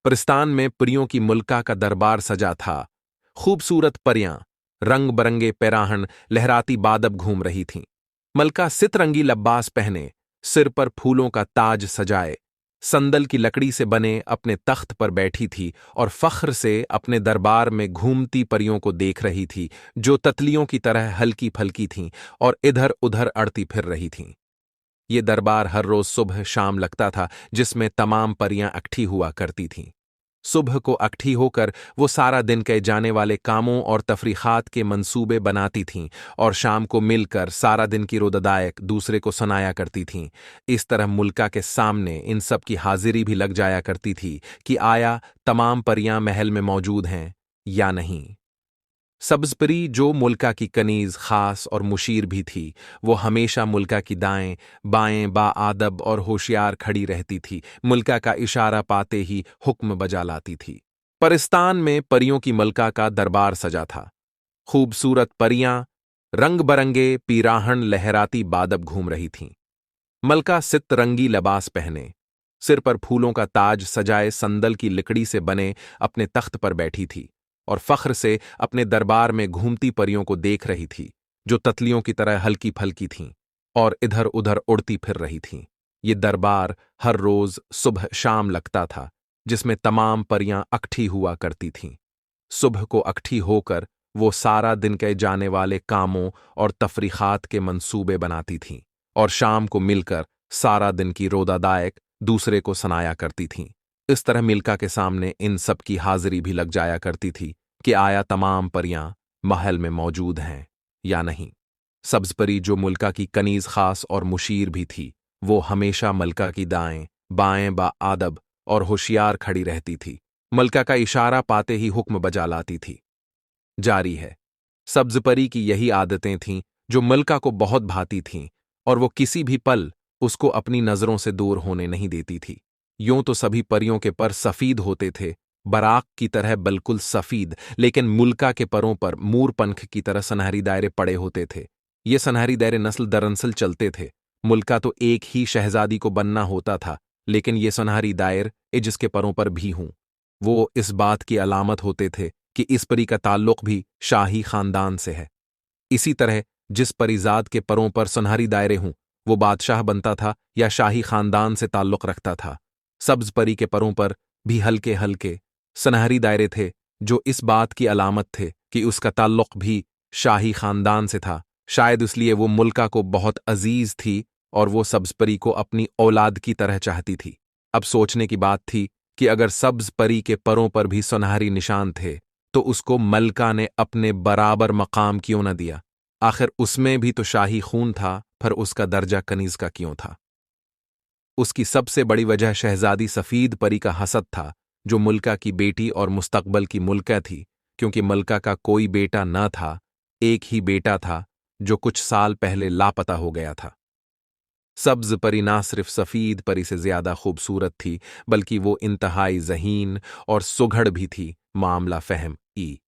परिस्तान में परियों की मुल्का का दरबार सजा था। खूबसूरत परियां, रंग बरंगे पैराहन लहराती बादब घूम रही थीं। मलका सितरंगी लब्बास पहने, सिर पर फूलों का ताज सजाए, संदल की लकड़ी से बने अपने तख्त पर बैठी थी और फख्र से अपने दरबार में घूमती परियों को देख रही थी, जो तितलियों की तरह हल्की फल्की थीं और इधर उधर अड़ती फिर रही थीं। ये दरबार हर रोज सुबह शाम लगता था, जिसमें तमाम परियां इकट्ठी हुआ करती थीं। सुबह को इकट्ठी होकर वो सारा दिन के जाने वाले कामों और तफरीखात के मंसूबे बनाती थीं और शाम को मिलकर सारा दिन की रोददायक दूसरे को सुनाया करती थीं। इस तरह मुल्का के सामने इन सब की हाजिरी भी लग जाया करती थी कि आया तमाम परियां महल में मौजूद हैं या नहीं। सब्ज़परी जो मुल्का की कनीज़ ख़ास और मुशीर भी थी, वो हमेशा मुल्का की दाएं बाएं बाआदब और होशियार खड़ी रहती थी। मुल्का का इशारा पाते ही हुक्म बजा लाती थी। परिस्तान में परियों की मलका का दरबार सजा था। खूबसूरत परियां रंग बरंगे पीराहन लहराती बादब घूम रही थीं। मलका सितरंगी लिबास पहने, सिर पर फूलों का ताज सजाए संदल की लकड़ी से बने अपने तख्त पर बैठी थी और फख्र से अपने दरबार में घूमती परियों को देख रही थी, जो तितलियों की तरह हल्की फल्की थीं और इधर उधर उड़ती फिर रही थीं। ये दरबार हर रोज सुबह शाम लगता था, जिसमें तमाम परियां इकट्ठी हुआ करती थीं। सुबह को इकट्ठी होकर वो सारा दिन के जाने वाले कामों और तफरीखात के मंसूबे बनाती थीं और शाम को मिलकर सारा दिन की रोदादायक दूसरे को सुनाया करती थीं। इस तरह मिल्का के सामने इन सब की हाजिरी भी लग जाया करती थी कि आया तमाम परियां महल में मौजूद हैं या नहीं। सब्ज़परी जो मुल्का की कनीज़ ख़ास और मुशीर भी थी, वो हमेशा मलका की दाएं बाएं बाआदब और होशियार खड़ी रहती थी। मलका का इशारा पाते ही हुक्म बजा लाती थी। जारी है। सब्ज़परी की यही आदतें थीं जो मलका को बहुत भाती थीं और वो किसी भी पल उसको अपनी नज़रों से दूर होने नहीं देती थी। यूं तो सभी परियों के पर सफ़ीद होते थे, बराक की तरह बिल्कुल सफ़ीद, लेकिन मुल्का के परों पर मूरपंख की तरह सुनहरी दायरे पड़े होते थे। ये सुनहरी दायरे नस्ल दरअसल चलते थे। मुल्का तो एक ही शहजादी को बनना होता था, लेकिन ये सुनहरी दायर जिसके परों पर भी हूं, वो इस बात की अलामत होते थे कि इस परी का ताल्लुक भी शाही खानदान से है। इसी तरह जिस परिजाद के परों पर सुनहरी दायरे हों, वो बादशाह बनता था या शाही खानदान से ताल्लुक रखता था। सब्ज परी के परों पर भी हल्के हल्के सुनहरी दायरे थे, जो इस बात की अलामत थे कि उसका ताल्लुक भी शाही खानदान से था। शायद इसलिए वो मुल्का को बहुत अजीज थी और वो सब्ज परी को अपनी औलाद की तरह चाहती थी। अब सोचने की बात थी कि अगर सब्ज परी के परों पर भी सुनहरी निशान थे, तो उसको मलका ने अपने बराबर मकाम क्यों न दिया? आखिर उसमें भी तो शाही खून था, पर उसका दर्जा कनीज का क्यों था? उसकी सबसे बड़ी वजह शहजादी सफीद परी का हसद था, जो मुल्का की बेटी और मुस्तकबल की मुल्का थी, क्योंकि मलका का कोई बेटा न था। एक ही बेटा था जो कुछ साल पहले लापता हो गया था। सब्ज परी ना सिर्फ सफीद परी से ज्यादा खूबसूरत थी, बल्कि वो इंतहाई ज़हीन और सुघड़ भी थी। मामला फहम ई